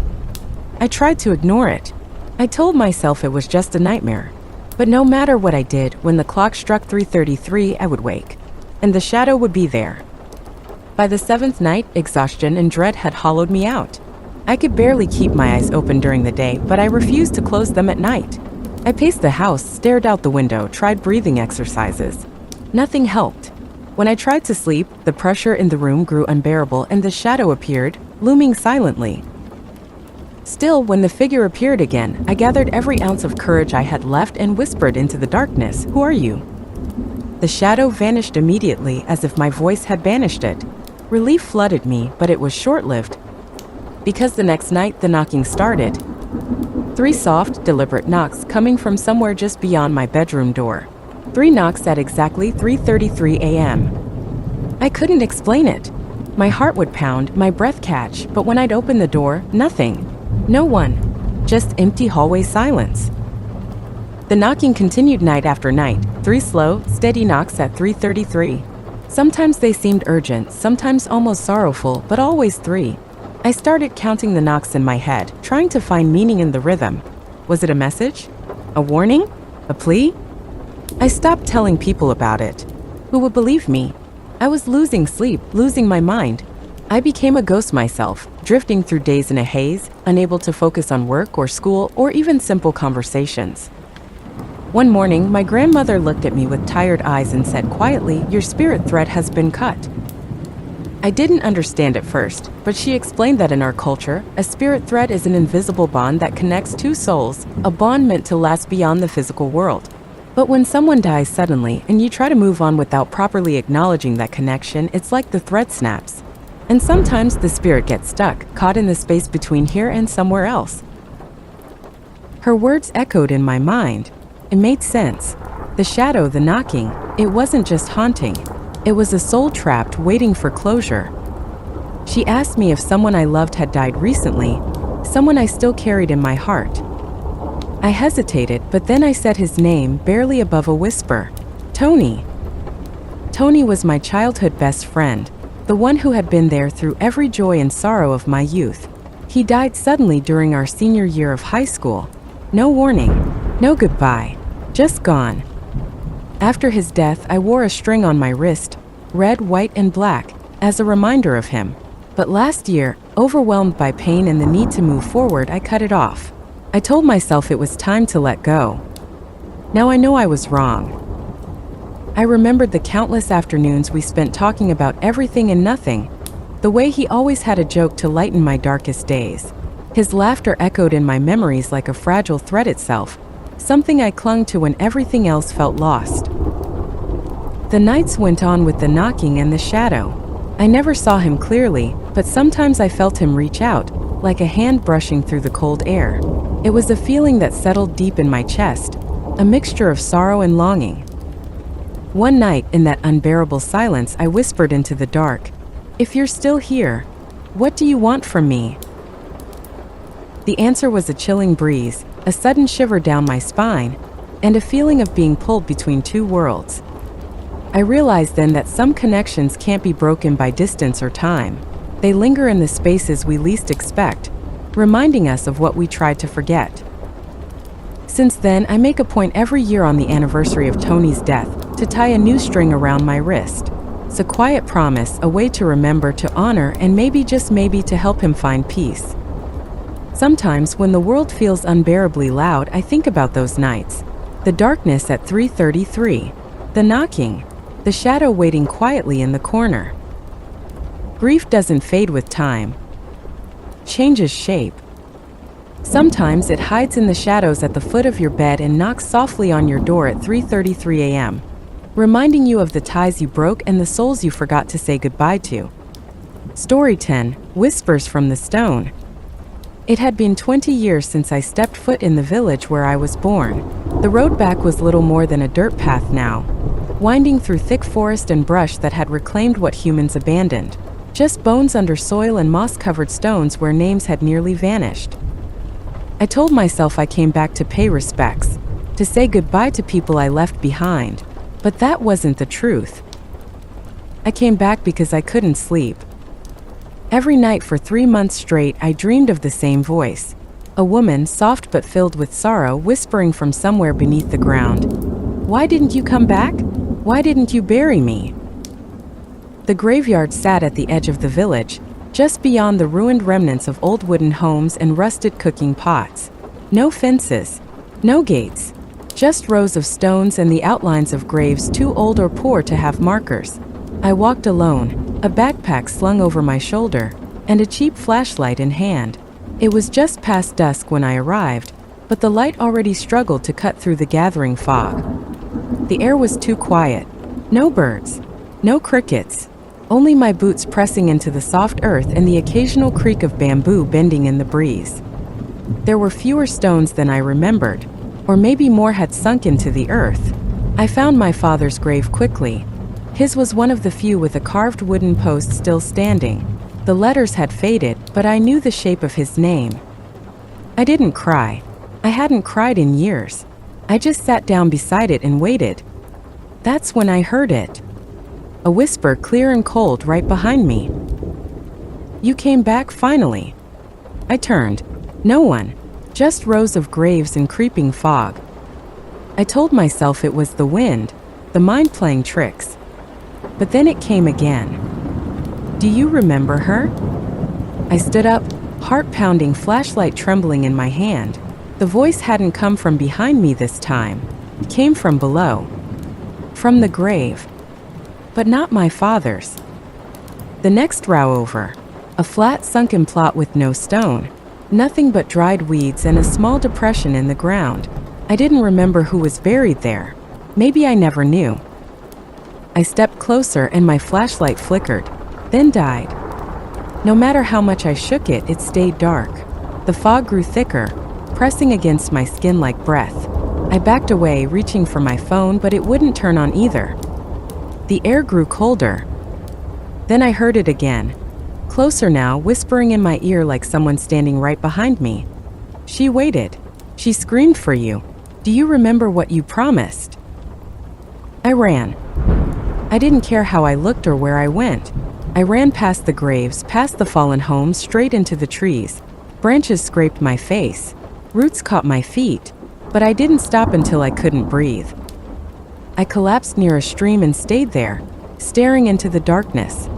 I tried to ignore it. I told myself it was just a nightmare. But no matter what I did, when the clock struck 3:33, I would wake. And the shadow would be there. By the seventh night, exhaustion and dread had hollowed me out. I could barely keep my eyes open during the day, but I refused to close them at night. I paced the house, stared out the window, tried breathing exercises. Nothing helped. When I tried to sleep, the pressure in the room grew unbearable and the shadow appeared, looming silently. Still, when the figure appeared again, I gathered every ounce of courage I had left and whispered into the darkness, "Who are you?" The shadow vanished immediately, as if my voice had banished it. Relief flooded me, but it was short-lived. Because the next night, the knocking started. 3 soft, deliberate knocks coming from somewhere just beyond my bedroom door. 3 knocks at exactly 3:33 a.m. I couldn't explain it. My heart would pound, my breath catch, but when I'd open the door, nothing. No one. Just empty hallway silence. The knocking continued night after night, 3 slow, steady knocks at 3:33. Sometimes they seemed urgent, sometimes almost sorrowful, but always 3. I started counting the knocks in my head, trying to find meaning in the rhythm. Was it a message? A warning? A plea? I stopped telling people about it. Who would believe me? I was losing sleep, losing my mind. I became a ghost myself, drifting through days in a haze, unable to focus on work or school or even simple conversations. One morning, my grandmother looked at me with tired eyes and said quietly, "Your spirit thread has been cut." I didn't understand at first, but she explained that in our culture, a spirit thread is an invisible bond that connects 2 souls, a bond meant to last beyond the physical world. But when someone dies suddenly and you try to move on without properly acknowledging that connection, it's like the thread snaps. And sometimes the spirit gets stuck, caught in the space between here and somewhere else. Her words echoed in my mind. It made sense. The shadow, the knocking, it wasn't just haunting. It was a soul trapped, waiting for closure. She asked me if someone I loved had died recently, someone I still carried in my heart. I hesitated, but then I said his name, barely above a whisper. Tony. Tony was my childhood best friend, the one who had been there through every joy and sorrow of my youth. He died suddenly during our senior year of high school. No warning, no goodbye, just gone. After his death, I wore a string on my wrist, red, white, and black, as a reminder of him. But last year, overwhelmed by pain and the need to move forward, I cut it off. I told myself it was time to let go. Now I know I was wrong. I remembered the countless afternoons we spent talking about everything and nothing, the way he always had a joke to lighten my darkest days. His laughter echoed in my memories like a fragile thread itself, something I clung to when everything else felt lost. The nights went on with the knocking and the shadow. I never saw him clearly, but sometimes I felt him reach out, like a hand brushing through the cold air. It was a feeling that settled deep in my chest, a mixture of sorrow and longing. One night, in that unbearable silence, I whispered into the dark, "If you're still here, what do you want from me?" The answer was a chilling breeze, a sudden shiver down my spine, and a feeling of being pulled between two worlds. I realized then that some connections can't be broken by distance or time. They linger in the spaces we least expect, reminding us of what we tried to forget. Since then, I make a point every year on the anniversary of Tony's death to tie a new string around my wrist. It's a quiet promise, a way to remember, to honor, and maybe, just maybe, to help him find peace. Sometimes, when the world feels unbearably loud, I think about those nights. The darkness at 3:33, the knocking, the shadow waiting quietly in the corner. Grief doesn't fade with time. Changes shape. Sometimes it hides in the shadows at the foot of your bed and knocks softly on your door at 3:33 a.m., reminding you of the ties you broke and the souls you forgot to say goodbye to. Story 10, Whispers from the Stone. It had been 20 years since I stepped foot in the village where I was born. The road back was little more than a dirt path now, winding through thick forest and brush that had reclaimed what humans abandoned. Just bones under soil and moss-covered stones where names had nearly vanished. I told myself I came back to pay respects, to say goodbye to people I left behind, but that wasn't the truth. I came back because I couldn't sleep. Every night for 3 months straight, I dreamed of the same voice, a woman, soft but filled with sorrow, whispering from somewhere beneath the ground, "Why didn't you come back? Why didn't you bury me?" The graveyard sat at the edge of the village, just beyond the ruined remnants of old wooden homes and rusted cooking pots. No fences, no gates, just rows of stones and the outlines of graves too old or poor to have markers. I walked alone, a backpack slung over my shoulder, and a cheap flashlight in hand. It was just past dusk when I arrived, but the light already struggled to cut through the gathering fog. The air was too quiet. No birds, no crickets, only my boots pressing into the soft earth and the occasional creak of bamboo bending in the breeze. There were fewer stones than I remembered, or maybe more had sunk into the earth. I found my father's grave quickly. His was one of the few with a carved wooden post still standing. The letters had faded, but I knew the shape of his name. I didn't cry. I hadn't cried in years. I just sat down beside it and waited. That's when I heard it. A whisper, clear and cold, right behind me. "You came back finally." I turned. No one. Just rows of graves and creeping fog. I told myself it was the wind, the mind playing tricks. But then it came again. "Do you remember her?" I stood up, heart pounding, flashlight trembling in my hand. The voice hadn't come from behind me this time. It came from below. From the grave. But not my father's. The next row over. A flat, sunken plot with no stone. Nothing but dried weeds and a small depression in the ground. I didn't remember who was buried there. Maybe I never knew. I stepped closer and my flashlight flickered, then died. No matter how much I shook it, it stayed dark. The fog grew thicker, pressing against my skin like breath. I backed away, reaching for my phone, but it wouldn't turn on either. The air grew colder. Then I heard it again. Closer now, whispering in my ear like someone standing right behind me. She waited. She screamed for you. Do you remember what you promised?" I ran. I didn't care how I looked or where I went. I ran past the graves, past the fallen homes, straight into the trees. Branches scraped my face. Roots caught my feet. But I didn't stop until I couldn't breathe. I collapsed near a stream and stayed there, staring into the darkness.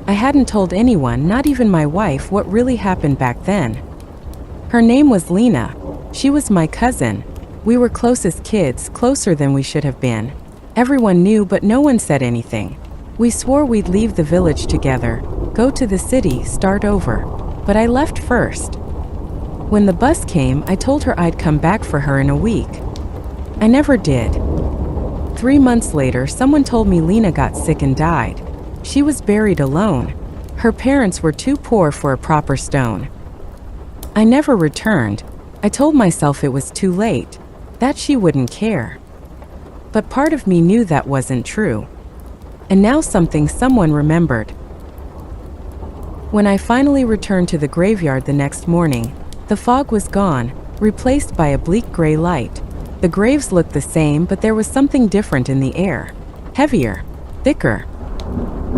I hadn't told anyone, not even my wife, what really happened back then. Her name was Lena. She was my cousin. We were close as kids, closer than we should have been. Everyone knew, but no one said anything. We swore we'd leave the village together, go to the city, start over. But I left first. When the bus came, I told her I'd come back for her in a week. I never did. 3 months later, someone told me Lena got sick and died. She was buried alone. Her parents were too poor for a proper stone. I never returned. I told myself it was too late, that she wouldn't care. But part of me knew that wasn't true. And now someone remembered. When I finally returned to the graveyard the next morning, the fog was gone, replaced by a bleak gray light. The graves looked the same, but there was something different in the air. Heavier, thicker.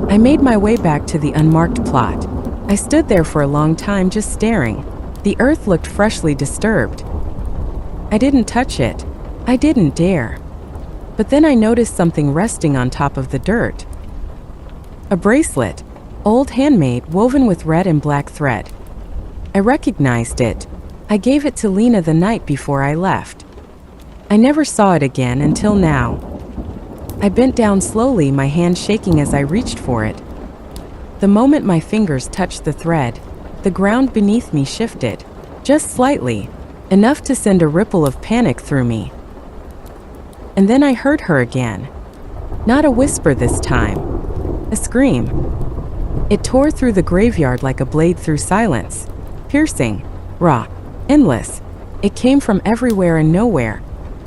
I made my way back to the unmarked plot. I stood there for a long time just staring. The earth looked freshly disturbed. I didn't touch it. I didn't dare. But then I noticed something resting on top of the dirt. A bracelet, old handmade, woven with red and black thread. I recognized it. I gave it to Lena the night before I left. I never saw it again until now. I bent down slowly, my hand shaking as I reached for it. The moment my fingers touched the thread, the ground beneath me shifted, just slightly, enough to send a ripple of panic through me. And then I heard her again. Not a whisper this time. A scream. It tore through the graveyard like a blade through silence. Piercing, raw, endless. It came from everywhere and nowhere,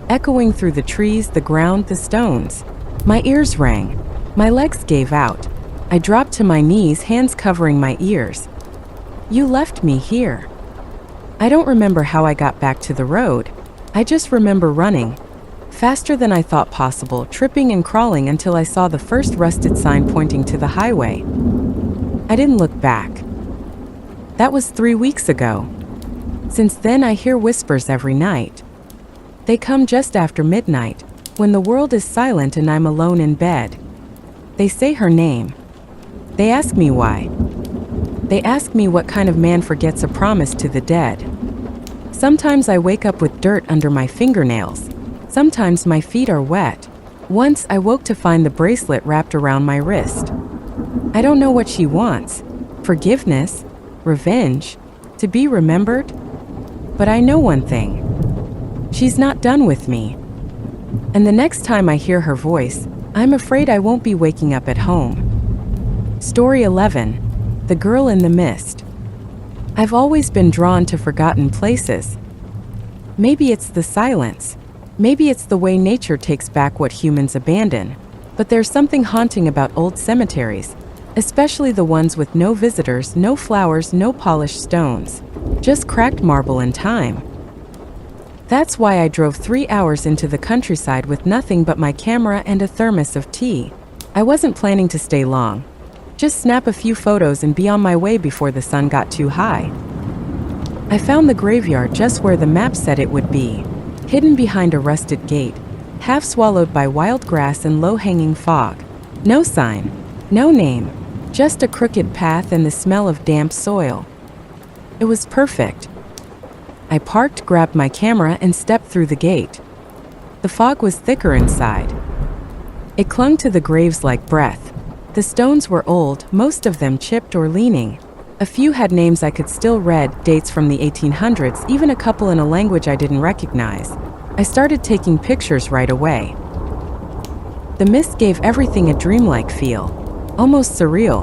echoing through the trees, the ground, the stones. My ears rang. My legs gave out. I dropped to my knees, hands covering my ears. You left me here. I don't remember how I got back to the road. I just remember running. Faster than I thought possible, tripping and crawling until I saw the first rusted sign pointing to the highway. I didn't look back. That was 3 weeks ago. Since then, I hear whispers every night. They come just after midnight, when the world is silent and I'm alone in bed. They say her name. They ask me why. They ask me what kind of man forgets a promise to the dead. Sometimes I wake up with dirt under my fingernails. Sometimes my feet are wet. Once I woke to find the bracelet wrapped around my wrist. I don't know what she wants. Forgiveness, revenge, to be remembered. But I know one thing. She's not done with me. And the next time I hear her voice, I'm afraid I won't be waking up at home. Story 11. The Girl in the Mist. I've always been drawn to forgotten places. Maybe it's the silence. Maybe it's the way nature takes back what humans abandon. But there's something haunting about old cemeteries, especially the ones with no visitors, no flowers, no polished stones, just cracked marble and time. That's why I drove 3 hours into the countryside with nothing but my camera and a thermos of tea. I wasn't planning to stay long. Just snap a few photos and be on my way before the sun got too high. I found the graveyard just where the map said it would be, hidden behind a rusted gate, half swallowed by wild grass and low-hanging fog. No sign, no name, just a crooked path and the smell of damp soil. It was perfect. I parked, grabbed my camera, and stepped through the gate. The fog was thicker inside. It clung to the graves like breath. The stones were old, most of them chipped or leaning. A few had names I could still read, dates from the 1800s, even a couple in a language I didn't recognize. I started taking pictures right away. The mist gave everything a dreamlike feel, almost surreal.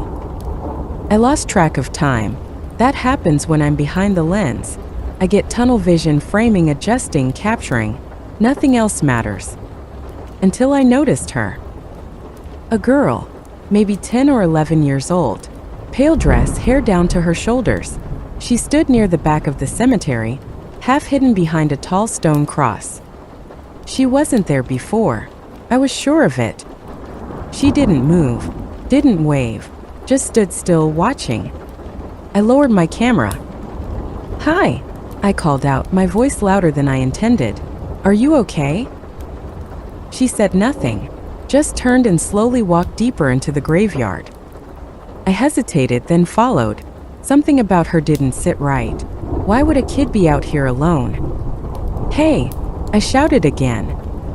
I lost track of time. That happens when I'm behind the lens. I get tunnel vision, framing, adjusting, capturing. Nothing else matters. Until I noticed her. A girl, maybe 10 or 11 years old. Pale dress, hair down to her shoulders. She stood near the back of the cemetery, half hidden behind a tall stone cross. She wasn't there before. I was sure of it. She didn't move, didn't wave, just stood still watching. I lowered my camera. "Hi," I called out, my voice louder than I intended. "Are you okay?" She said nothing, just turned and slowly walked deeper into the graveyard. I hesitated, then followed. Something about her didn't sit right. Why would a kid be out here alone? "Hey," I shouted again.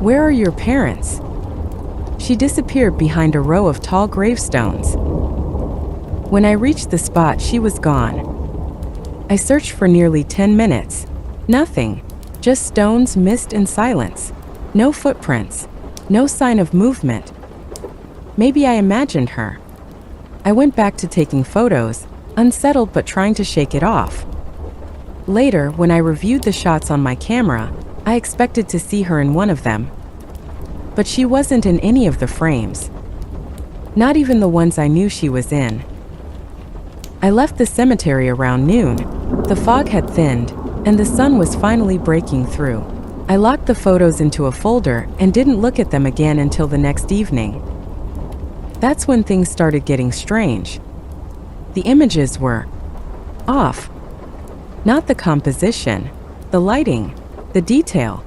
"Where are your parents?" She disappeared behind a row of tall gravestones. When I reached the spot, she was gone. I searched for nearly 10 minutes. Nothing. Just stones, mist, and silence. No footprints. No sign of movement. Maybe I imagined her. I went back to taking photos, unsettled but trying to shake it off. Later, when I reviewed the shots on my camera, I expected to see her in one of them. But she wasn't in any of the frames. Not even the ones I knew she was in. I left the cemetery around noon. The fog had thinned, and the sun was finally breaking through. I locked the photos into a folder and didn't look at them again until the next evening. That's when things started getting strange. The images were off. Not the composition, the lighting, the detail.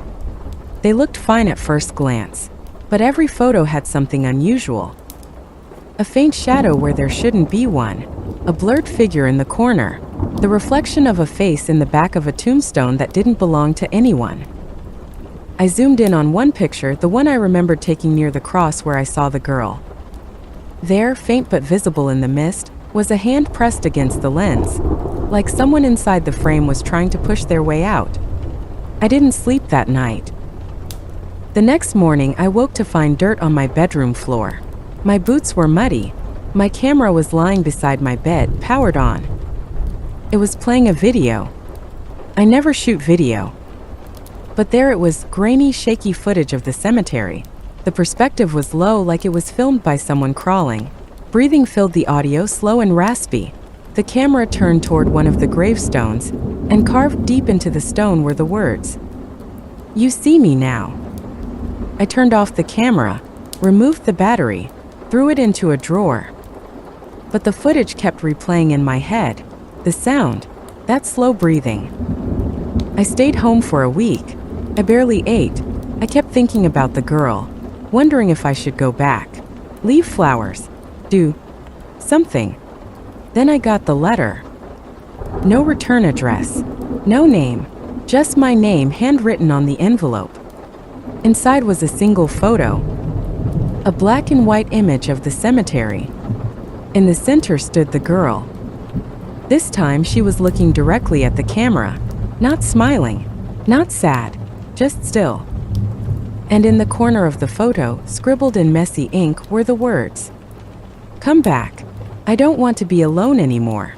They looked fine at first glance, but every photo had something unusual. A faint shadow where there shouldn't be one, a blurred figure in the corner, the reflection of a face in the back of a tombstone that didn't belong to anyone. I zoomed in on one picture, the one I remembered taking near the cross where I saw the girl. There, faint but visible in the mist, was a hand pressed against the lens, like someone inside the frame was trying to push their way out. I didn't sleep that night. The next morning, I woke to find dirt on my bedroom floor. My boots were muddy. My camera was lying beside my bed, powered on. It was playing a video. I never shoot video. But there it was, grainy, shaky footage of the cemetery. The perspective was low, like it was filmed by someone crawling. Breathing filled the audio, slow and raspy. The camera turned toward one of the gravestones, and carved deep into the stone were the words, "You see me now." I turned off the camera, removed the battery, threw it into a drawer. But the footage kept replaying in my head. The sound, that slow breathing. I stayed home for a week. I barely ate. I kept thinking about the girl, wondering if I should go back, leave flowers, do something. Then I got the letter. No return address, no name, just my name handwritten on the envelope. Inside was a single photo, a black and white image of the cemetery. In the center stood the girl. This time she was looking directly at the camera, not smiling, not sad, just still. And in the corner of the photo, scribbled in messy ink, were the words, "Come back. I don't want to be alone anymore."